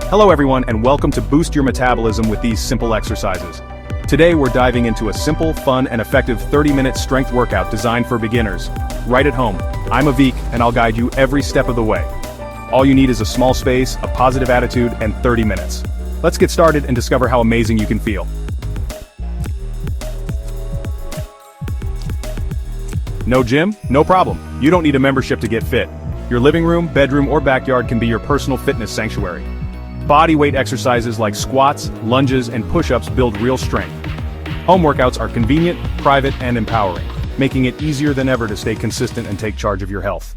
Hello everyone and welcome to Boost Your Metabolism with these simple exercises. Today we're diving into a simple, fun, and effective 30-minute strength workout designed for beginners. Right at home, I'm Avik and I'll guide you every step of the way. All you need is a small space, a positive attitude, and 30 minutes. Let's get started and discover how amazing you can feel. No gym? No problem. You don't need a membership to get fit. Your living room, bedroom, or backyard can be your personal fitness sanctuary. Body weight exercises like squats, lunges, and push-ups build real strength. Home workouts are convenient, private, and empowering, making it easier than ever to stay consistent and take charge of your health.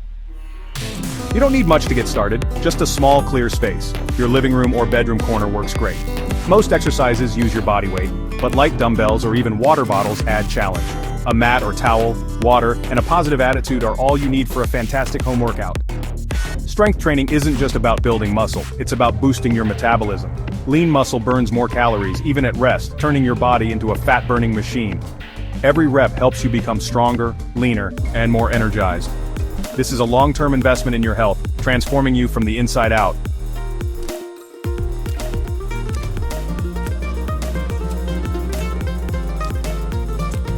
You don't need much to get started, just a small, clear space. Your living room or bedroom corner works great. Most exercises use your body weight, but light dumbbells or even water bottles add challenge. A mat or towel, water, and a positive attitude are all you need for a fantastic home workout. Strength training isn't just about building muscle, it's about boosting your metabolism. Lean muscle burns more calories even at rest, turning your body into a fat-burning machine. Every rep helps you become stronger, leaner, and more energized. This is a long-term investment in your health, transforming you from the inside out.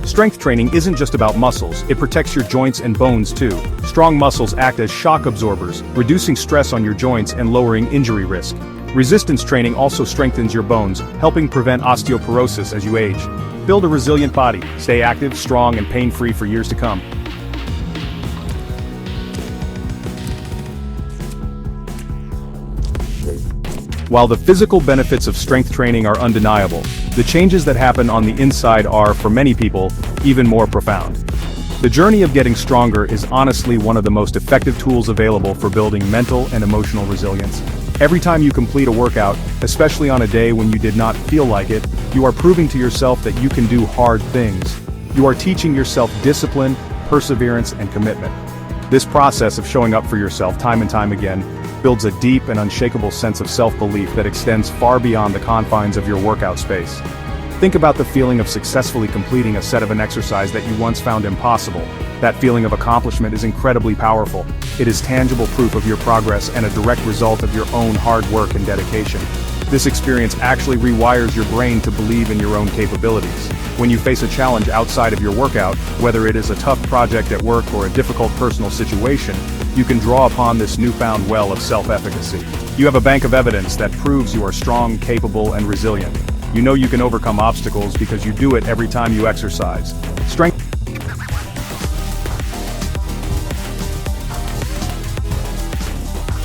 Strength training isn't just about muscles, it protects your joints and bones too. Strong muscles act as shock absorbers, reducing stress on your joints and lowering injury risk. Resistance training also strengthens your bones, helping prevent osteoporosis as you age. Build a resilient body, stay active, strong, and pain-free for years to come. While the physical benefits of strength training are undeniable, the changes that happen on the inside are, for many people, even more profound. The journey of getting stronger is honestly one of the most effective tools available for building mental and emotional resilience. Every time you complete a workout, especially on a day when you did not feel like it, you are proving to yourself that you can do hard things. You are teaching yourself discipline, perseverance, and commitment. This process of showing up for yourself time and time again builds a deep and unshakable sense of self-belief that extends far beyond the confines of your workout space. Think about the feeling of successfully completing a set of an exercise that you once found impossible. That feeling of accomplishment is incredibly powerful. It is tangible proof of your progress and a direct result of your own hard work and dedication. This experience actually rewires your brain to believe in your own capabilities. When you face a challenge outside of your workout, whether it is a tough project at work or a difficult personal situation, you can draw upon this newfound well of self-efficacy. You have a bank of evidence that proves you are strong, capable, and resilient. You know you can overcome obstacles because you do it every time you exercise. Strength.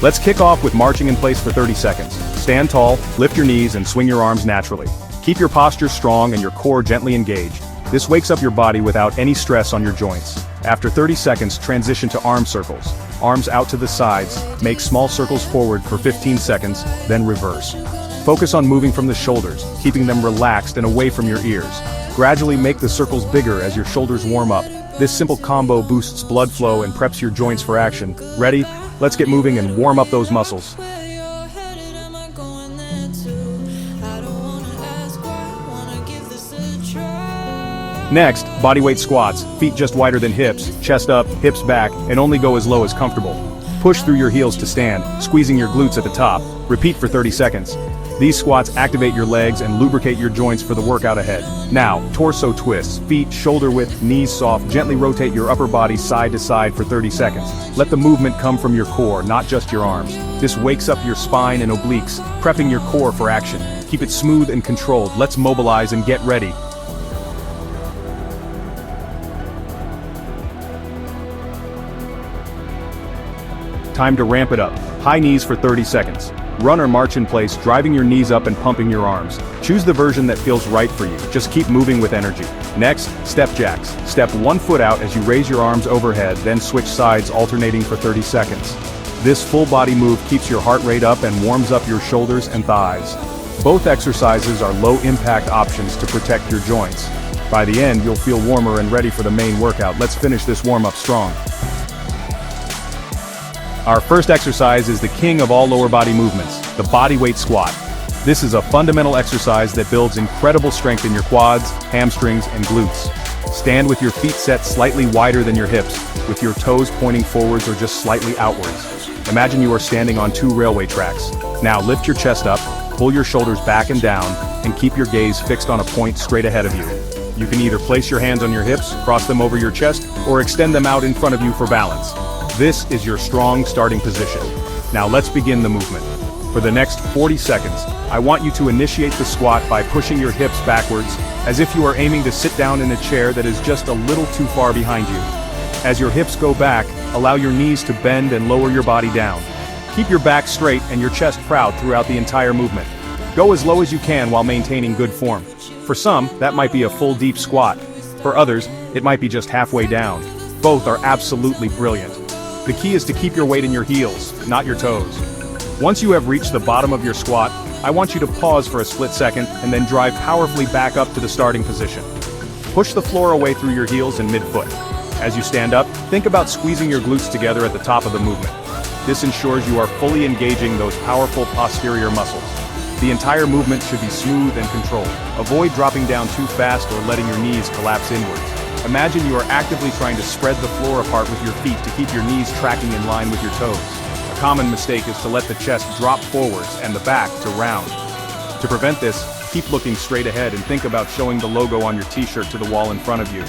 Let's kick off with marching in place for 30 seconds. Stand tall, lift your knees, and swing your arms naturally. Keep your posture strong and your core gently engaged. This wakes up your body without any stress on your joints. After 30 seconds, transition to arm circles. Arms out to the sides, make small circles forward for 15 seconds, then reverse. Focus on moving from the shoulders, keeping them relaxed and away from your ears. Gradually make the circles bigger as your shoulders warm up. This simple combo boosts blood flow and preps your joints for action. Ready? Let's get moving and warm up those muscles. Next, bodyweight squats, feet just wider than hips, chest up, hips back, and only go as low as comfortable. Push through your heels to stand, squeezing your glutes at the top. Repeat for 30 seconds. These squats activate your legs and lubricate your joints for the workout ahead. Now, torso twists, feet shoulder width, knees soft, gently rotate your upper body side to side for 30 seconds. Let the movement come from your core, not just your arms. This wakes up your spine and obliques, prepping your core for action. Keep it smooth and controlled. Let's mobilize and get ready. Time to ramp it up. High knees for 30 seconds. Run or march in place, driving your knees up and pumping your arms. Choose the version that feels right for you. Just keep moving with energy. Next, step jacks. Step one foot out as you raise your arms overhead, then switch sides, alternating for 30 seconds. This full body move keeps your heart rate up and warms up your shoulders and thighs. Both exercises are low-impact options to protect your joints. By the end, you'll feel warmer and ready for the main workout. Let's finish this warm-up strong. Our first exercise is the king of all lower body movements, the bodyweight squat. This is a fundamental exercise that builds incredible strength in your quads, hamstrings, and glutes. Stand with your feet set slightly wider than your hips, with your toes pointing forwards or just slightly outwards. Imagine you are standing on two railway tracks. Now lift your chest up, pull your shoulders back and down, and keep your gaze fixed on a point straight ahead of you. You can either place your hands on your hips, cross them over your chest, or extend them out in front of you for balance. This is your strong starting position. Now let's begin the movement. For the next 40 seconds, I want you to initiate the squat by pushing your hips backwards, as if you are aiming to sit down in a chair that is just a little too far behind you. As your hips go back, allow your knees to bend and lower your body down. Keep your back straight and your chest proud throughout the entire movement. Go as low as you can while maintaining good form. For some, that might be a full deep squat. For others, it might be just halfway down. Both are absolutely brilliant. The key is to keep your weight in your heels, not your toes. Once you have reached the bottom of your squat, I want you to pause for a split second and then drive powerfully back up to the starting position. Push the floor away through your heels and mid-foot. As you stand up, think about squeezing your glutes together at the top of the movement. This ensures you are fully engaging those powerful posterior muscles. The entire movement should be smooth and controlled. Avoid dropping down too fast or letting your knees collapse inwards. Imagine you are actively trying to spread the floor apart with your feet to keep your knees tracking in line with your toes. A common mistake is to let the chest drop forwards and the back to round. To prevent this, keep looking straight ahead and think about showing the logo on your t-shirt to the wall in front of you.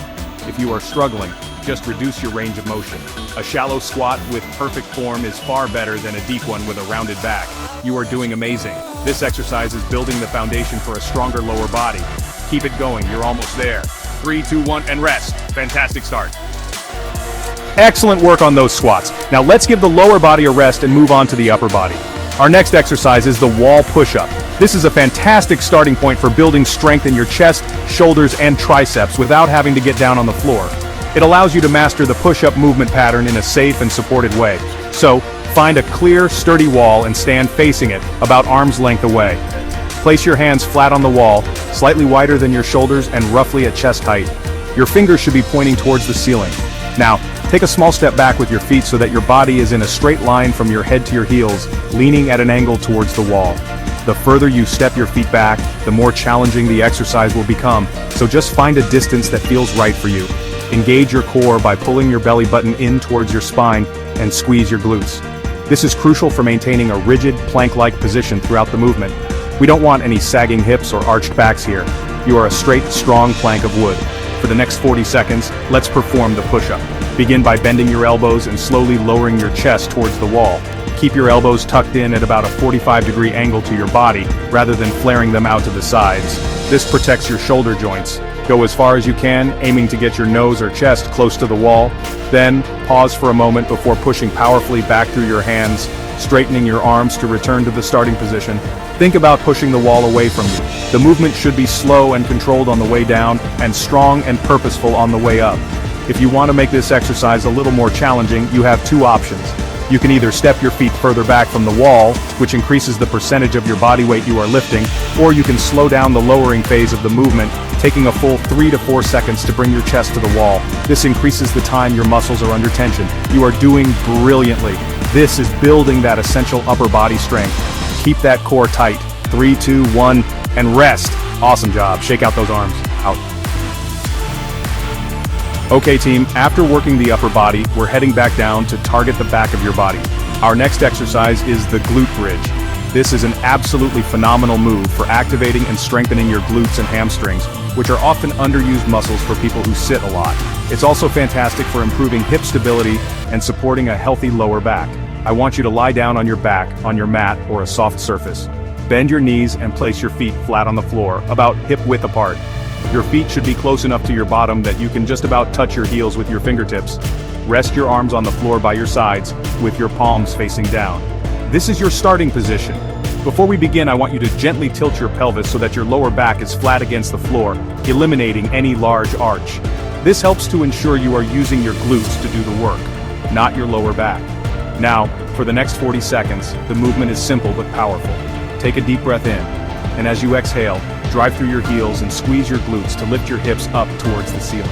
If you are struggling, just reduce your range of motion. A shallow squat with perfect form is far better than a deep one with a rounded back. You are doing amazing. This exercise is building the foundation for a stronger lower body. Keep it going, you're almost there. 3, 2, 1, and rest. Fantastic start. Excellent work on those squats. Now let's give the lower body a rest and move on to the upper body. Our next exercise is the wall push-up. This is a fantastic starting point for building strength in your chest, shoulders, and triceps without having to get down on the floor. It allows you to master the push-up movement pattern in a safe and supported way. So, find a clear, sturdy wall and stand facing it, about arm's length away. Place your hands flat on the wall, slightly wider than your shoulders and roughly at chest height. Your fingers should be pointing towards the ceiling. Now, take a small step back with your feet so that your body is in a straight line from your head to your heels, leaning at an angle towards the wall. The further you step your feet back, the more challenging the exercise will become, so just find a distance that feels right for you. Engage your core by pulling your belly button in towards your spine and squeeze your glutes. This is crucial for maintaining a rigid, plank-like position throughout the movement. We don't want any sagging hips or arched backs here. You are a straight, strong plank of wood. For the next 40 seconds, let's perform the push-up. Begin by bending your elbows and slowly lowering your chest towards the wall. Keep your elbows tucked in at about a 45-degree angle to your body, rather than flaring them out to the sides. This protects your shoulder joints. Go as far as you can, aiming to get your nose or chest close to the wall. Then, pause for a moment before pushing powerfully back through your hands, straightening your arms to return to the starting position. Think about pushing the wall away from you. The movement should be slow and controlled on the way down, and strong and purposeful on the way up. If you want to make this exercise a little more challenging, you have two options. You can either step your feet further back from the wall, which increases the percentage of your body weight you are lifting, or you can slow down the lowering phase of the movement, taking a full 3 to 4 seconds to bring your chest to the wall. This increases the time your muscles are under tension. You are doing brilliantly. This is building that essential upper body strength. Keep that core tight. 3, 2, 1, and rest. Awesome job. Shake out those arms. Out. Okay team, after working the upper body, we're heading back down to target the back of your body. Our next exercise is the glute bridge. This is an absolutely phenomenal move for activating and strengthening your glutes and hamstrings, which are often underused muscles for people who sit a lot. It's also fantastic for improving hip stability and supporting a healthy lower back. I want you to lie down on your back, on your mat, or a soft surface. Bend your knees and place your feet flat on the floor, about hip width apart. Your feet should be close enough to your bottom that you can just about touch your heels with your fingertips. Rest your arms on the floor by your sides, with your palms facing down. This is your starting position. Before we begin, I want you to gently tilt your pelvis so that your lower back is flat against the floor, eliminating any large arch. This helps to ensure you are using your glutes to do the work, not your lower back. Now, for the next 40 seconds, the movement is simple but powerful. Take a deep breath in, and as you exhale, drive through your heels and squeeze your glutes to lift your hips up towards the ceiling.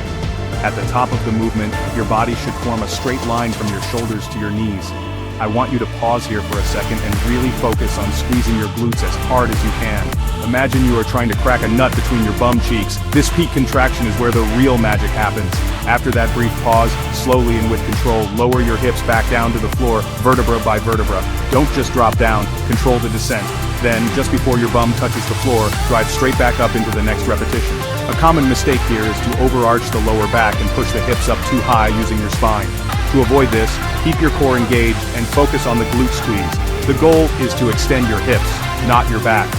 At the top of the movement, your body should form a straight line from your shoulders to your knees. I want you to pause here for a second and really focus on squeezing your glutes as hard as you can. Imagine you are trying to crack a nut between your bum cheeks. This peak contraction is where the real magic happens. After that brief pause, slowly and with control, lower your hips back down to the floor, vertebra by vertebra. Don't just drop down, control the descent. Then, just before your bum touches the floor, drive straight back up into the next repetition. A common mistake here is to overarch the lower back and push the hips up too high using your spine. To avoid this, keep your core engaged and focus on the glute squeeze. The goal is to extend your hips, not your back.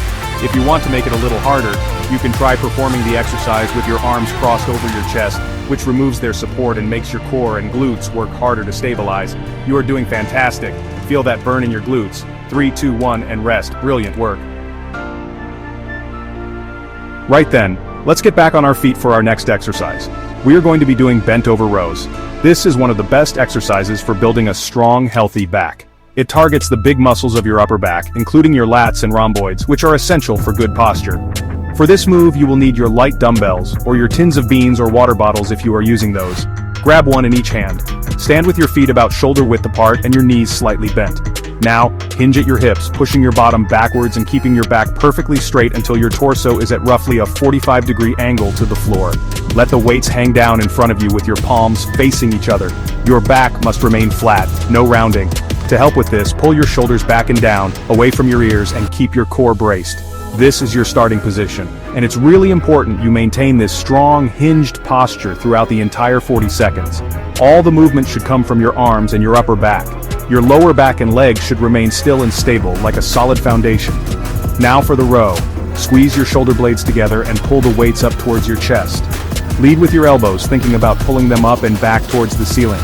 If you want to make it a little harder, you can try performing the exercise with your arms crossed over your chest, which removes their support and makes your core and glutes work harder to stabilize. You are doing fantastic. Feel that burn in your glutes. 3, 2, 1, and rest. Brilliant work. Right then, let's get back on our feet for our next exercise. We are going to be doing bent over rows. This is one of the best exercises for building a strong, healthy back. It targets the big muscles of your upper back, including your lats and rhomboids, which are essential for good posture. For this move, you will need your light dumbbells, or your tins of beans or water bottles if you are using those. Grab one in each hand. Stand with your feet about shoulder width apart and your knees slightly bent. Now, hinge at your hips, pushing your bottom backwards and keeping your back perfectly straight until your torso is at roughly a 45-degree angle to the floor. Let the weights hang down in front of you with your palms facing each other. Your back must remain flat, no rounding. To help with this, pull your shoulders back and down, away from your ears, and keep your core braced. This is your starting position, and it's really important you maintain this strong, hinged posture throughout the entire 40 seconds. All the movement should come from your arms and your upper back. Your lower back and legs should remain still and stable, like a solid foundation. Now for the row. Squeeze your shoulder blades together and pull the weights up towards your chest. Lead with your elbows, thinking about pulling them up and back towards the ceiling.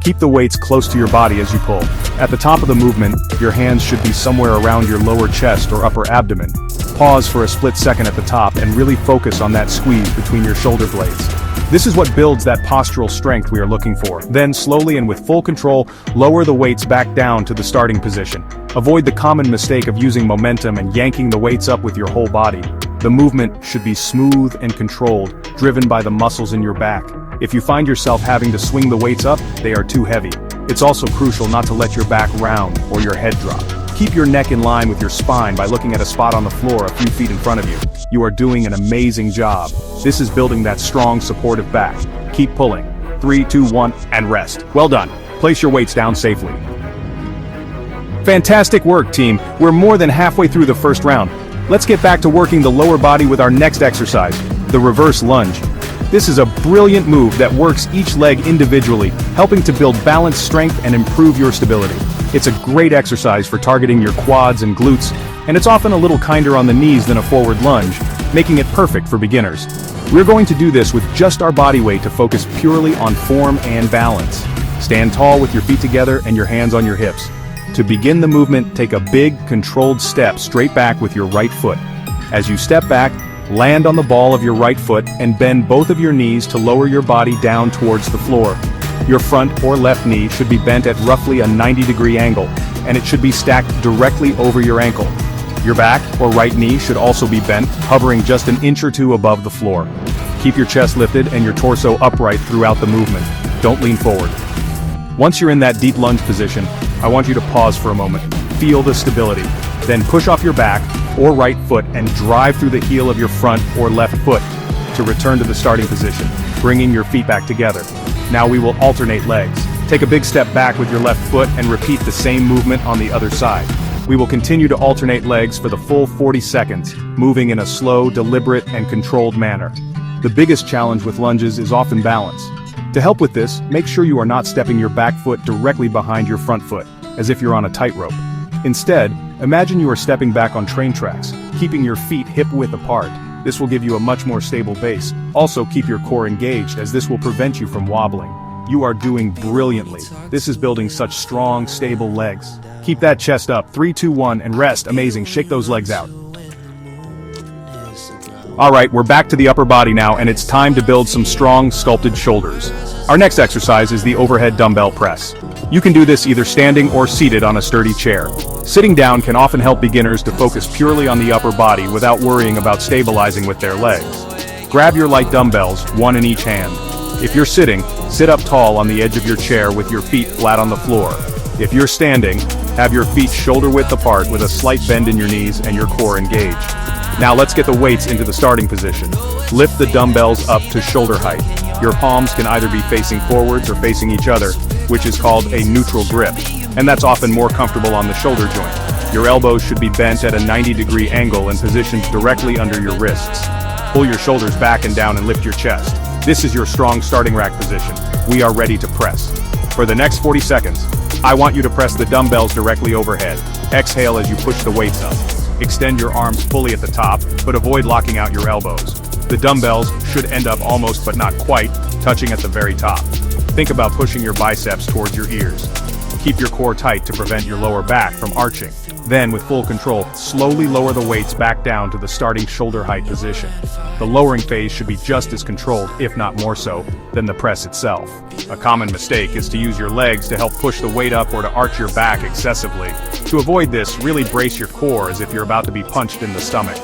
Keep the weights close to your body as you pull. At the top of the movement, your hands should be somewhere around your lower chest or upper abdomen. Pause for a split second at the top and really focus on that squeeze between your shoulder blades. This is what builds that postural strength we are looking for. Then, slowly and with full control, lower the weights back down to the starting position. Avoid the common mistake of using momentum and yanking the weights up with your whole body. The movement should be smooth and controlled, driven by the muscles in your back. If you find yourself having to swing the weights up, they are too heavy. It's also crucial not to let your back round or your head drop. Keep your neck in line with your spine by looking at a spot on the floor a few feet in front of you. You are doing an amazing job. This is building that strong, supportive back. Keep pulling. 3, 2, 1, and rest. Well done. Place your weights down safely. Fantastic work, team. We're more than halfway through the first round. Let's get back to working the lower body with our next exercise, the reverse lunge. This is a brilliant move that works each leg individually, helping to build balance, strength, and improve your stability. It's a great exercise for targeting your quads and glutes, and it's often a little kinder on the knees than a forward lunge, making it perfect for beginners. We're going to do this with just our body weight to focus purely on form and balance. Stand tall with your feet together and your hands on your hips. To begin the movement, take a big, controlled step straight back with your right foot. As you step back, land on the ball of your right foot and bend both of your knees to lower your body down towards the floor. Your front or left knee should be bent at roughly a 90-degree angle, and it should be stacked directly over your ankle. Your back or right knee should also be bent, hovering just an inch or two above the floor. Keep your chest lifted and your torso upright throughout the movement. Don't lean forward. Once you're in that deep lunge position, I want you to pause for a moment. Feel the stability. Then push off your back or right foot and drive through the heel of your front or left foot to return to the starting position, bringing your feet back together. Now we will alternate legs. Take a big step back with your left foot and repeat the same movement on the other side. We will continue to alternate legs for the full 40 seconds, moving in a slow, deliberate, and controlled manner. The biggest challenge with lunges is often balance. To help with this, make sure you are not stepping your back foot directly behind your front foot, as if you're on a tightrope. Instead, imagine you are stepping back on train tracks, keeping your feet hip-width apart. This will give you a much more stable base. Also, keep your core engaged, as this will prevent you from wobbling. You are doing brilliantly. This is building such strong, stable legs. Keep that chest up. 3, 2, 1, and rest. Amazing. Shake those legs out. Alright, we're back to the upper body now, and it's time to build some strong, sculpted shoulders. Our next exercise is the overhead dumbbell press. You can do this either standing or seated on a sturdy chair. Sitting down can often help beginners to focus purely on the upper body without worrying about stabilizing with their legs. Grab your light dumbbells, one in each hand. If you're sitting, sit up tall on the edge of your chair with your feet flat on the floor. If you're standing, have your feet shoulder-width apart with a slight bend in your knees and your core engaged. Now let's get the weights into the starting position. Lift the dumbbells up to shoulder height. Your palms can either be facing forwards or facing each other, which is called a neutral grip, and that's often more comfortable on the shoulder joint. Your elbows should be bent at a 90-degree angle and positioned directly under your wrists. Pull your shoulders back and down and lift your chest. This is your strong starting rack position. We are ready to press. For the next 40 seconds, I want you to press the dumbbells directly overhead. Exhale as you push the weights up. Extend your arms fully at the top, but avoid locking out your elbows. The dumbbells should end up almost but not quite touching at the very top. Think about pushing your biceps towards your ears. Keep your core tight to prevent your lower back from arching. Then, with full control, slowly lower the weights back down to the starting shoulder height position. The lowering phase should be just as controlled, if not more so, than the press itself. A common mistake is to use your legs to help push the weight up or to arch your back excessively. To avoid this, really brace your core as if you're about to be punched in the stomach.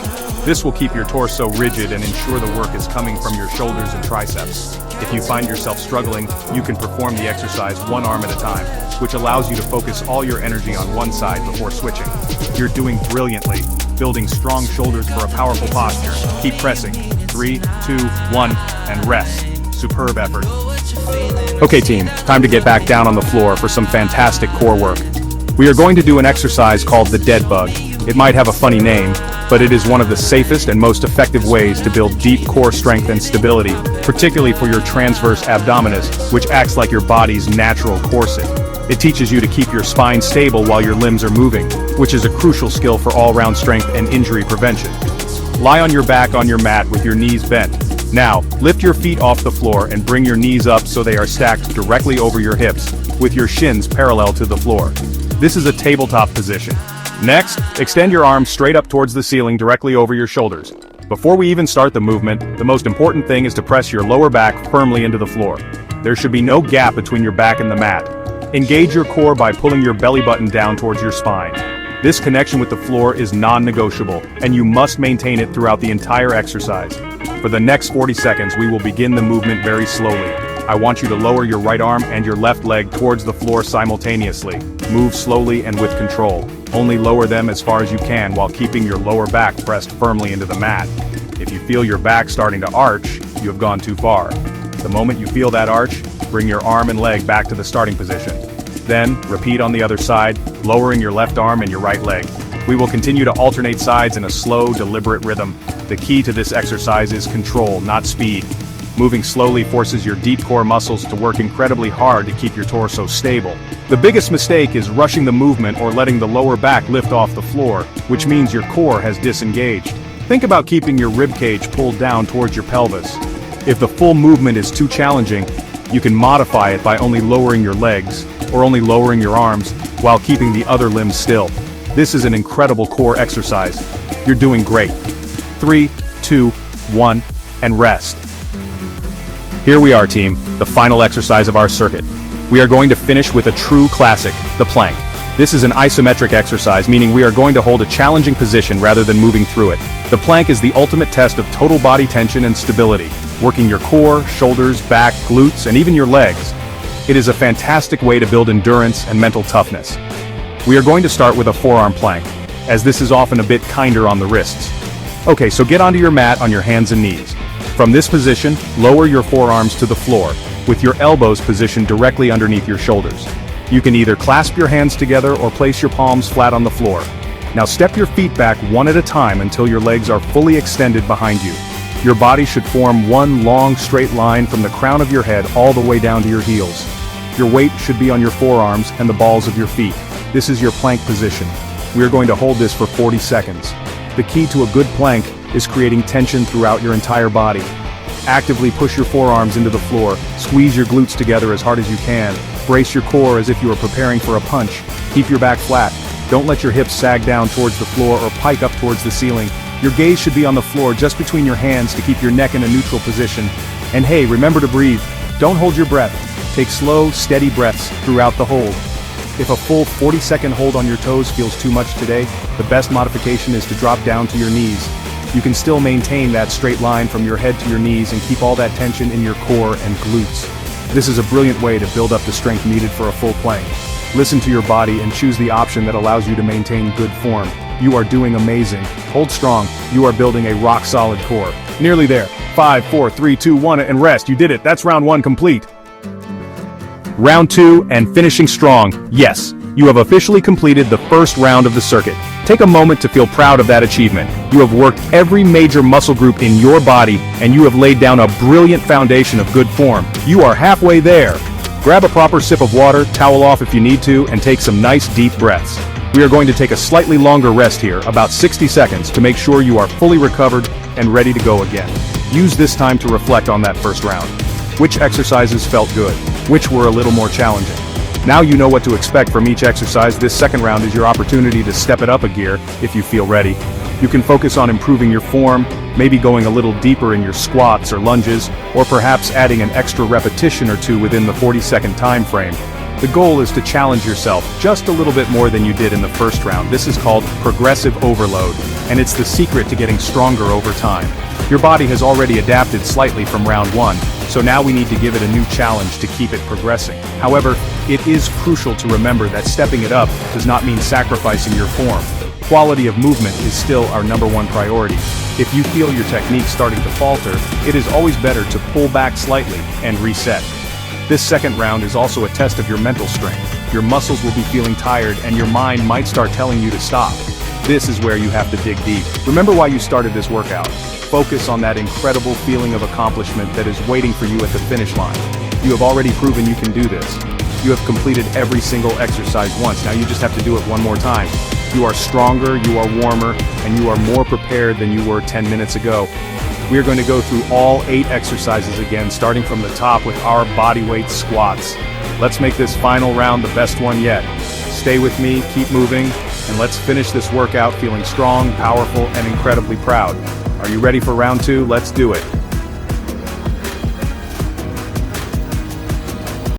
This will keep your torso rigid and ensure the work is coming from your shoulders and triceps. If you find yourself struggling, you can perform the exercise one arm at a time, which allows you to focus all your energy on one side before switching. You're doing brilliantly, building strong shoulders for a powerful posture. Keep pressing. 3, 2, 1, and rest. Superb effort. Okay team, time to get back down on the floor for some fantastic core work. We are going to do an exercise called the dead bug. It might have a funny name, but it is one of the safest and most effective ways to build deep core strength and stability, particularly for your transverse abdominis, which acts like your body's natural corset. It teaches you to keep your spine stable while your limbs are moving, which is a crucial skill for all-round strength and injury prevention. Lie on your back on your mat with your knees bent. Now, lift your feet off the floor and bring your knees up so they are stacked directly over your hips, with your shins parallel to the floor. This is a tabletop position. Next, extend your arms straight up towards the ceiling directly over your shoulders. Before we even start the movement, the most important thing is to press your lower back firmly into the floor. There should be no gap between your back and the mat. Engage your core by pulling your belly button down towards your spine. This connection with the floor is non-negotiable, and you must maintain it throughout the entire exercise. For the next 40 seconds, we will begin the movement very slowly. I want you to lower your right arm and your left leg towards the floor simultaneously. Move slowly and with control. Only lower them as far as you can while keeping your lower back pressed firmly into the mat. If you feel your back starting to arch, you have gone too far. The moment you feel that arch, bring your arm and leg back to the starting position. Then, repeat on the other side, lowering your left arm and your right leg. We will continue to alternate sides in a slow, deliberate rhythm. The key to this exercise is control, not speed. Moving slowly forces your deep core muscles to work incredibly hard to keep your torso stable. The biggest mistake is rushing the movement or letting the lower back lift off the floor, which means your core has disengaged. Think about keeping your ribcage pulled down towards your pelvis. If the full movement is too challenging, you can modify it by only lowering your legs, or only lowering your arms, while keeping the other limbs still. This is an incredible core exercise. You're doing great. 3, 2, 1, and rest. Here we are, team, the final exercise of our circuit. We are going to finish with a true classic, the plank. This is an isometric exercise, meaning we are going to hold a challenging position rather than moving through it. The plank is the ultimate test of total body tension and stability, working your core, shoulders, back, glutes, and even your legs. It is a fantastic way to build endurance and mental toughness. We are going to start with a forearm plank, as this is often a bit kinder on the wrists. Okay, so get onto your mat on your hands and knees. From this position, lower your forearms to the floor, with your elbows positioned directly underneath your shoulders. You can either clasp your hands together or place your palms flat on the floor. Now step your feet back one at a time until your legs are fully extended behind you. Your body should form one long straight line from the crown of your head all the way down to your heels. Your weight should be on your forearms and the balls of your feet. This is your plank position. We are going to hold this for 40 seconds. The key to a good plank is creating tension throughout your entire body. Actively push your forearms into the floor, squeeze your glutes together as hard as you can, brace your core as if you are preparing for a punch, keep your back flat, don't let your hips sag down towards the floor or pike up towards the ceiling. Your gaze should be on the floor just between your hands to keep your neck in a neutral position. And hey, remember to breathe. Don't hold your breath. Take slow, steady breaths throughout the hold. If a full 40-second hold on your toes feels too much today, the best modification is to drop down to your knees. You can still maintain that straight line from your head to your knees and keep all that tension in your core and glutes. This is a brilliant way to build up the strength needed for a full plank. Listen to your body and choose the option that allows you to maintain good form. You are doing amazing. Hold strong. You are building a rock-solid core. Nearly there. 5, 4, 3, 2, 1, and rest. You did it. That's round 1 complete. Round 2, and finishing strong. Yes, you have officially completed the first round of the circuit. Take a moment to feel proud of that achievement. You have worked every major muscle group in your body, and you have laid down a brilliant foundation of good form. You are halfway there. Grab a proper sip of water, towel off if you need to, and take some nice deep breaths. We are going to take a slightly longer rest here, about 60 seconds, to make sure you are fully recovered and ready to go again. Use this time to reflect on that first round. Which exercises felt good? Which were a little more challenging? Now you know what to expect from each exercise. This second round is your opportunity to step it up a gear if you feel ready. You can focus on improving your form, maybe going a little deeper in your squats or lunges, or perhaps adding an extra repetition or two within the 40-second time frame. The goal is to challenge yourself just a little bit more than you did in the first round. This is called progressive overload, and it's the secret to getting stronger over time. Your body has already adapted slightly from round 1, so now we need to give it a new challenge to keep it progressing. However, it is crucial to remember that stepping it up does not mean sacrificing your form. Quality of movement is still our #1 priority. If you feel your technique starting to falter, it is always better to pull back slightly and reset. This second round is also a test of your mental strength. Your muscles will be feeling tired and your mind might start telling you to stop. This is where you have to dig deep. Remember why you started this workout. Focus on that incredible feeling of accomplishment that is waiting for you at the finish line. You have already proven you can do this. You have completed every single exercise once. Now you just have to do it one more time. You are stronger, you are warmer, and you are more prepared than you were 10 minutes ago. We are going to go through all 8 exercises again, starting from the top with our bodyweight squats. Let's make this final round the best one yet. Stay with me, keep moving, and let's finish this workout feeling strong, powerful, and incredibly proud. Are you ready for round 2? Let's do it.